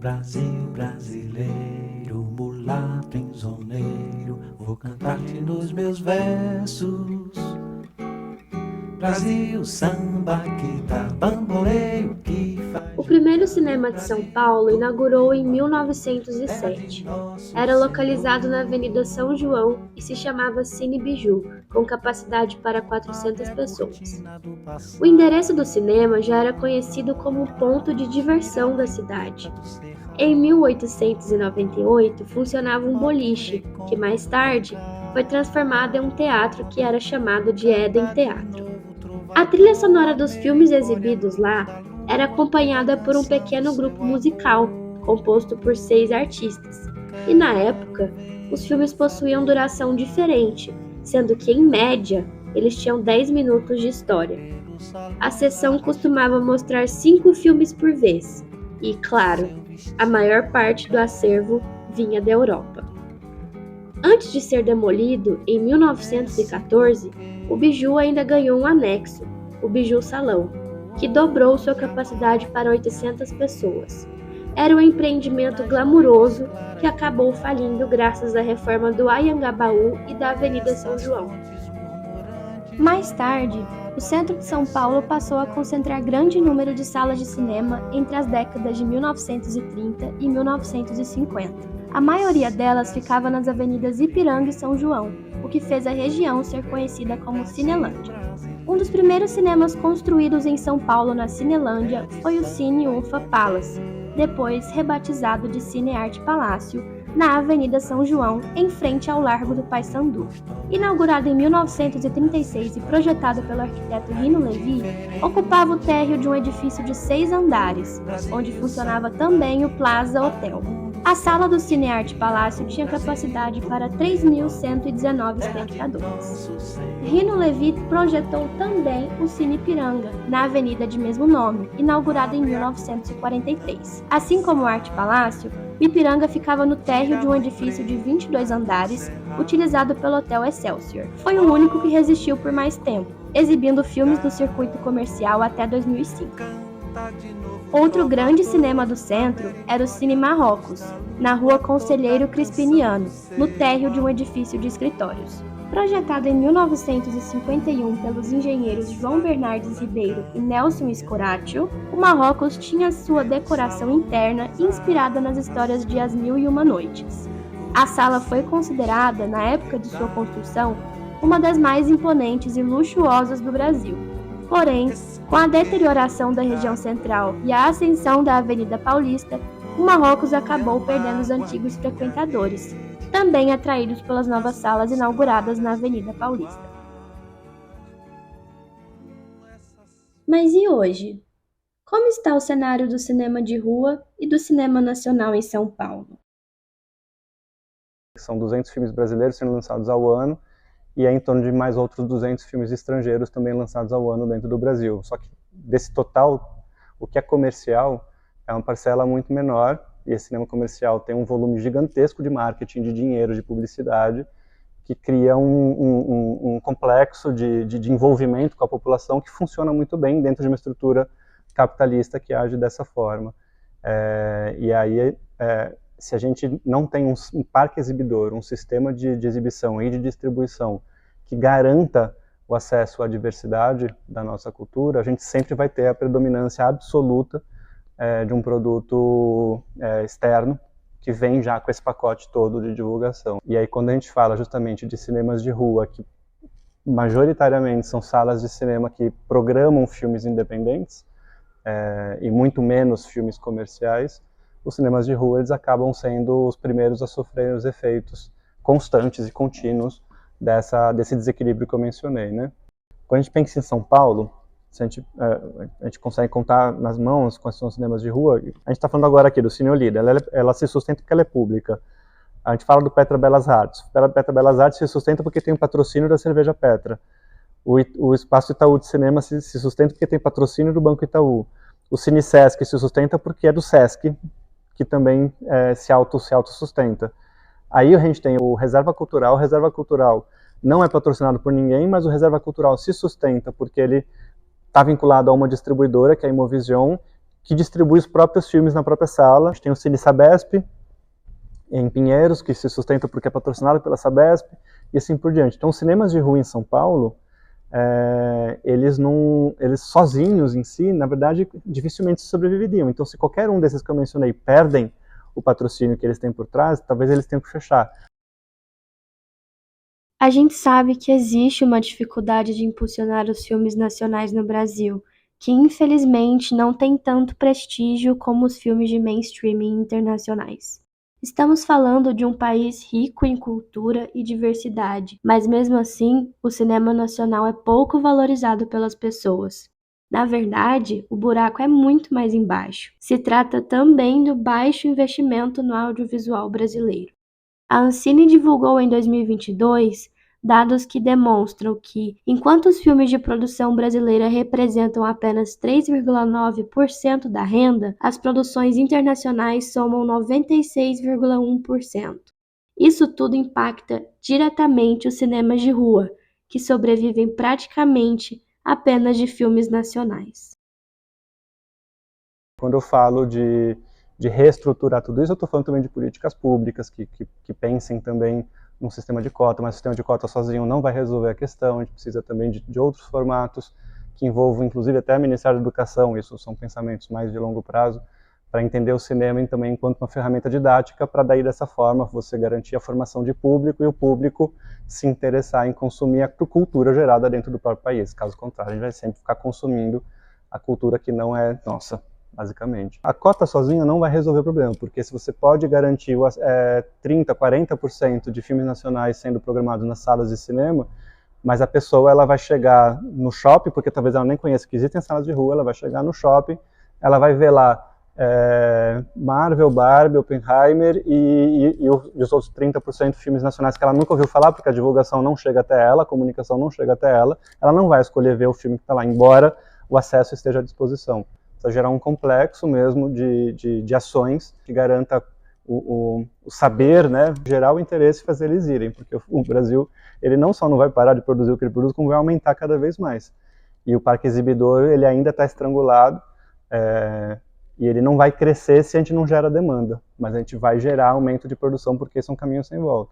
Brasil brasileiro, mulato insoneiro, vou cantar-te nos meus versos. Brasil, samba que dá bamboleio que faz... O primeiro cinema de São Paulo inaugurou em 1907. Era localizado na Avenida São João e se chamava Cine Biju, com capacidade para 400 pessoas. O endereço do cinema já era conhecido como o ponto de diversão da cidade. Em 1898, funcionava um boliche, que mais tarde foi transformado em um teatro que era chamado de Éden Teatro. A trilha sonora dos filmes exibidos lá era acompanhada por um pequeno grupo musical, composto por 6 artistas. E na época, os filmes possuíam duração diferente, sendo que, em média, eles tinham 10 minutos de história. A sessão costumava mostrar 5 filmes por vez, e, claro, a maior parte do acervo vinha da Europa. Antes de ser demolido, em 1914, o Biju ainda ganhou um anexo, o Biju Salão, que dobrou sua capacidade para 800 pessoas. Era um empreendimento glamuroso que acabou falindo graças à reforma do Anhangabaú e da Avenida São João. Mais tarde, o centro de São Paulo passou a concentrar grande número de salas de cinema entre as décadas de 1930 e 1950. A maioria delas ficava nas avenidas Ipiranga e São João, o que fez a região ser conhecida como Cinelândia. Um dos primeiros cinemas construídos em São Paulo na Cinelândia foi o Cine Ufa Palace, depois rebatizado de Cine Arte Palácio, na Avenida São João, em frente ao Largo do Paissandu. Inaugurado em 1936 e projetado pelo arquiteto Rino Levi, ocupava o térreo de um edifício de 6 andares, onde funcionava também o Plaza Hotel. A sala do Cine Arte Palácio tinha capacidade para 3.119 espectadores. Rino Levi projetou também o Cine Ipiranga, na avenida de mesmo nome, inaugurado em 1943. Assim como o Arte Palácio, o Ipiranga ficava no térreo de um edifício de 22 andares, utilizado pelo Hotel Excelsior. Foi o único que resistiu por mais tempo, exibindo filmes do circuito comercial até 2005. Outro grande cinema do centro era o Cine Marrocos, na rua Conselheiro Crispiniano, no térreo de um edifício de escritórios. Projetado em 1951 pelos engenheiros João Bernardes Ribeiro e Nelson Scoratio, o Marrocos tinha sua decoração interna inspirada nas histórias de As Mil e Uma Noites. A sala foi considerada, na época de sua construção, uma das mais imponentes e luxuosas do Brasil. Porém, com a deterioração da região central e a ascensão da Avenida Paulista, o Marrocos acabou perdendo os antigos frequentadores, também atraídos pelas novas salas inauguradas na Avenida Paulista. Mas e hoje? Como está o cenário do cinema de rua e do cinema nacional em São Paulo? São 200 filmes brasileiros sendo lançados ao ano, e é em torno de mais outros 200 filmes estrangeiros também lançados ao ano dentro do Brasil. Só que desse total, o que é comercial é uma parcela muito menor, e esse cinema comercial tem um volume gigantesco de marketing, de dinheiro, de publicidade, que cria um complexo de envolvimento com a população que funciona muito bem dentro de uma estrutura capitalista que age dessa forma. E aí, se a gente não tem um parque exibidor, um sistema de exibição e de distribuição que garanta o acesso à diversidade da nossa cultura, a gente sempre vai ter a predominância absoluta de um produto externo que vem já com esse pacote todo de divulgação. E aí quando a gente fala justamente de cinemas de rua, que majoritariamente são salas de cinema que programam filmes independentes, e muito menos filmes comerciais, os cinemas de rua eles acabam sendo os primeiros a sofrer os efeitos constantes e contínuos desse desequilíbrio que eu mencionei, né? Quando a gente pensa em São Paulo, a gente consegue contar nas mãos quais são os cinemas de rua. A gente está falando agora aqui do Cine Olinda, ela se sustenta porque ela é pública. A gente fala do Petra Belas Artes. O Petra Belas Artes se sustenta porque tem o patrocínio da cerveja Petra. O Espaço Itaú de Cinema se sustenta porque tem patrocínio do Banco Itaú. O Cine Sesc se sustenta porque é do Sesc, que também se autossustenta. Aí a gente tem o Reserva Cultural. O Reserva Cultural não é patrocinado por ninguém, mas o Reserva Cultural se sustenta porque ele está vinculado a uma distribuidora, que é a Imovision, que distribui os próprios filmes na própria sala. A gente tem o Cine Sabesp, em Pinheiros, que se sustenta porque é patrocinado pela Sabesp, e assim por diante. Então, os cinemas de rua em São Paulo, eles sozinhos em si, na verdade, dificilmente sobreviveriam. Então, se qualquer um desses que eu mencionei perdem o patrocínio que eles têm por trás, talvez eles tenham que fechar. A gente sabe que existe uma dificuldade de impulsionar os filmes nacionais no Brasil, que infelizmente não tem tanto prestígio como os filmes de mainstreaming internacionais. Estamos falando de um país rico em cultura e diversidade, mas mesmo assim, o cinema nacional é pouco valorizado pelas pessoas. Na verdade, o buraco é muito mais embaixo. Se trata também do baixo investimento no audiovisual brasileiro. A Ancine divulgou em 2022 dados que demonstram que, enquanto os filmes de produção brasileira representam apenas 3,9% da renda, as produções internacionais somam 96,1%. Isso tudo impacta diretamente os cinemas de rua, que sobrevivem praticamente apenas de filmes nacionais. Quando eu falo de reestruturar tudo isso, eu estou falando também de políticas públicas que pensem também num sistema de cota, mas o sistema de cota sozinho não vai resolver a questão, a gente precisa também de outros formatos que envolvam inclusive até o Ministério da Educação, isso são pensamentos mais de longo prazo, para entender o cinema também enquanto uma ferramenta didática, para daí dessa forma você garantir a formação de público e o público se interessar em consumir a cultura gerada dentro do próprio país. Caso contrário, a gente vai sempre ficar consumindo a cultura que não é nossa, basicamente. A cota sozinha não vai resolver o problema, porque se você pode garantir 30%, 40% de filmes nacionais sendo programados nas salas de cinema, mas a pessoa ela vai chegar no shopping, porque talvez ela nem conheça que existem salas de rua, ela vai chegar no shopping, ela vai ver lá Marvel, Barbie, Oppenheimer e os outros 30% de filmes nacionais que ela nunca ouviu falar, porque a divulgação não chega até ela, a comunicação não chega até ela não vai escolher ver o filme que está lá, embora o acesso esteja à disposição. Precisa gerar um complexo mesmo de ações que garanta o saber, né, gerar o interesse e fazer eles irem, porque o Brasil ele não só não vai parar de produzir o que ele produz, como vai aumentar cada vez mais. E o parque exibidor ele ainda está estrangulado, e ele não vai crescer se a gente não gera demanda, mas a gente vai gerar aumento de produção porque são caminhos sem volta.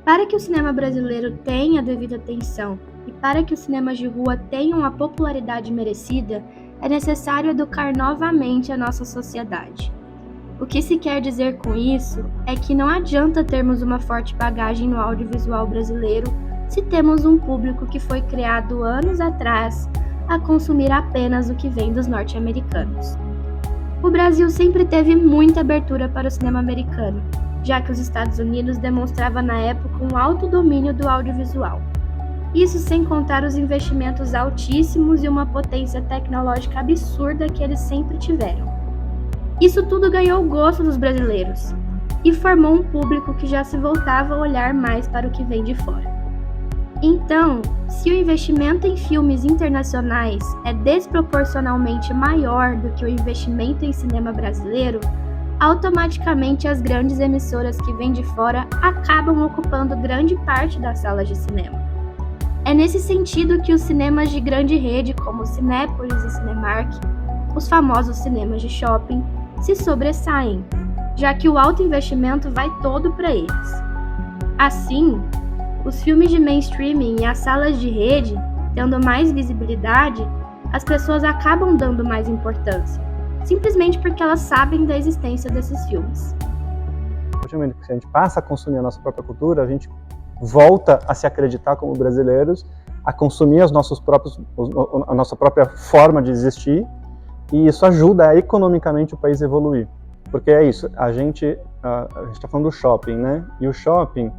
Para que o cinema brasileiro tenha a devida atenção e para que os cinemas de rua tenham a popularidade merecida, é necessário educar novamente a nossa sociedade. O que se quer dizer com isso é que não adianta termos uma forte bagagem no audiovisual brasileiro se temos um público que foi criado anos atrás a consumir apenas o que vem dos norte-americanos. O Brasil sempre teve muita abertura para o cinema americano, já que os Estados Unidos demonstrava na época um alto domínio do audiovisual. Isso sem contar os investimentos altíssimos e uma potência tecnológica absurda que eles sempre tiveram. Isso tudo ganhou o gosto dos brasileiros e formou um público que já se voltava a olhar mais para o que vem de fora. Então, se o investimento em filmes internacionais é desproporcionalmente maior do que o investimento em cinema brasileiro, automaticamente as grandes emissoras que vêm de fora acabam ocupando grande parte das salas de cinema. É nesse sentido que os cinemas de grande rede, como Cinépolis e Cinemark, os famosos cinemas de shopping, se sobressaem, já que o alto investimento vai todo para eles. Assim, os filmes de mainstreaming e as salas de rede, tendo mais visibilidade, as pessoas acabam dando mais importância, simplesmente porque elas sabem da existência desses filmes. Se a gente passa a consumir a nossa própria cultura, a gente volta a se acreditar como brasileiros, a consumir a nossa própria forma de existir, e isso ajuda economicamente o país a evoluir. Porque é isso, a gente está falando do shopping, né? E o shopping,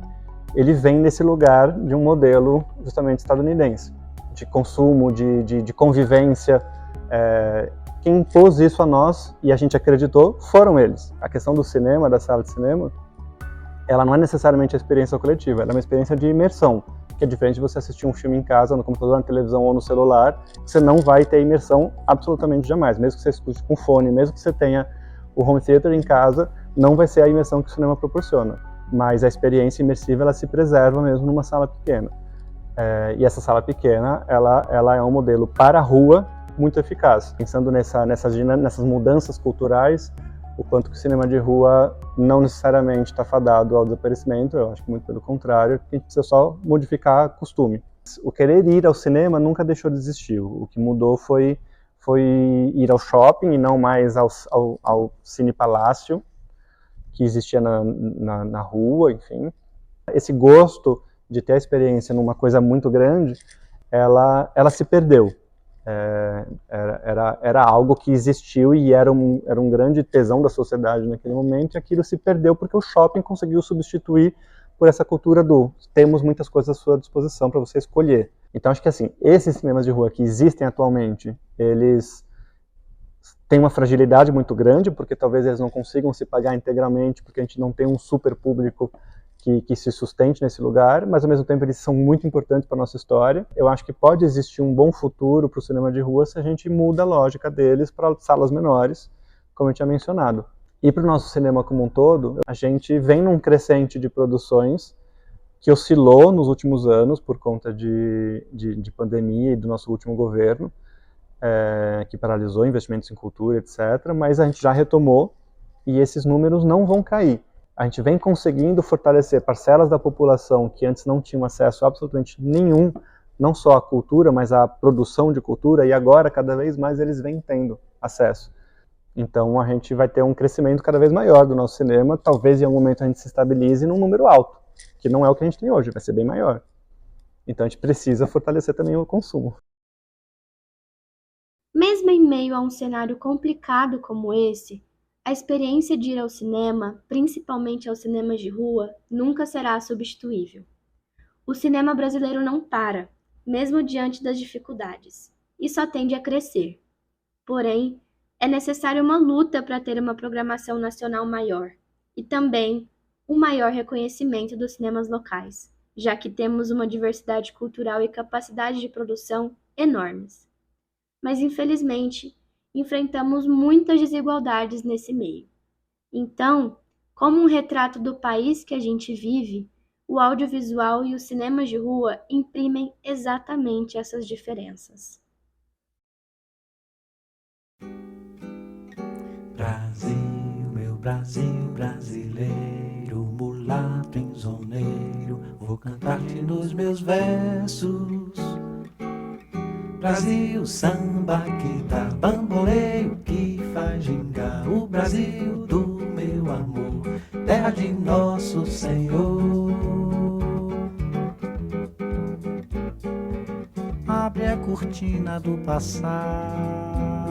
ele vem nesse lugar de um modelo justamente estadunidense, de consumo, de convivência. Quem impôs isso a nós, e a gente acreditou, foram eles. A questão do cinema, da sala de cinema, ela não é necessariamente a experiência coletiva, ela é uma experiência de imersão, que é diferente de você assistir um filme em casa, no computador, na televisão ou no celular. Você não vai ter imersão absolutamente jamais, mesmo que você escute com fone, mesmo que você tenha o home theater em casa, não vai ser a imersão que o cinema proporciona. Mas a experiência imersiva, ela se preserva mesmo numa sala pequena. E essa sala pequena, ela é um modelo para a rua muito eficaz. Pensando nessas mudanças culturais, o quanto que o cinema de rua não necessariamente está fadado ao desaparecimento, eu acho que muito pelo contrário, a gente precisa só modificar costume. O querer ir ao cinema nunca deixou de existir, o que mudou foi ir ao shopping e não mais ao Cine Palácio, que existia na rua, enfim. Esse gosto de ter a experiência numa coisa muito grande, ela se perdeu. Era algo que existiu e era um grande tesão da sociedade naquele momento, e aquilo se perdeu porque o shopping conseguiu substituir por essa cultura do temos muitas coisas à sua disposição para você escolher. Então acho que assim, esses cinemas de rua que existem atualmente, eles têm uma fragilidade muito grande, porque talvez eles não consigam se pagar integralmente, porque a gente não tem um super público que se sustente nesse lugar, mas ao mesmo tempo eles são muito importantes para a nossa história. Eu acho que pode existir um bom futuro para o cinema de rua se a gente muda a lógica deles para salas menores, como eu tinha mencionado. E para o nosso cinema como um todo, a gente vem num crescente de produções que oscilou nos últimos anos por conta de pandemia e do nosso último governo, que paralisou investimentos em cultura, etc. Mas a gente já retomou e esses números não vão cair. A gente vem conseguindo fortalecer parcelas da população que antes não tinham acesso a absolutamente nenhum, não só à cultura, mas à produção de cultura, e agora, cada vez mais, eles vêm tendo acesso. Então, a gente vai ter um crescimento cada vez maior do nosso cinema, talvez em algum momento a gente se estabilize num número alto, que não é o que a gente tem hoje, vai ser bem maior. Então, a gente precisa fortalecer também o consumo. Mesmo em meio a um cenário complicado como esse, a experiência de ir ao cinema, principalmente aos cinemas de rua, nunca será substituível. O cinema brasileiro não para, mesmo diante das dificuldades, e só tende a crescer. Porém, é necessária uma luta para ter uma programação nacional maior, e também um maior reconhecimento dos cinemas locais, já que temos uma diversidade cultural e capacidade de produção enormes. Mas, infelizmente, enfrentamos muitas desigualdades nesse meio. Então, como um retrato do país que a gente vive, o audiovisual e os cinemas de rua imprimem exatamente essas diferenças. Brasil, meu Brasil brasileiro, mulato insoneiro, vou cantar-te nos meus versos. Brasil, samba que dá bamboleio, que faz gingar o Brasil do meu amor, terra de nosso Senhor. Abre a cortina do passado,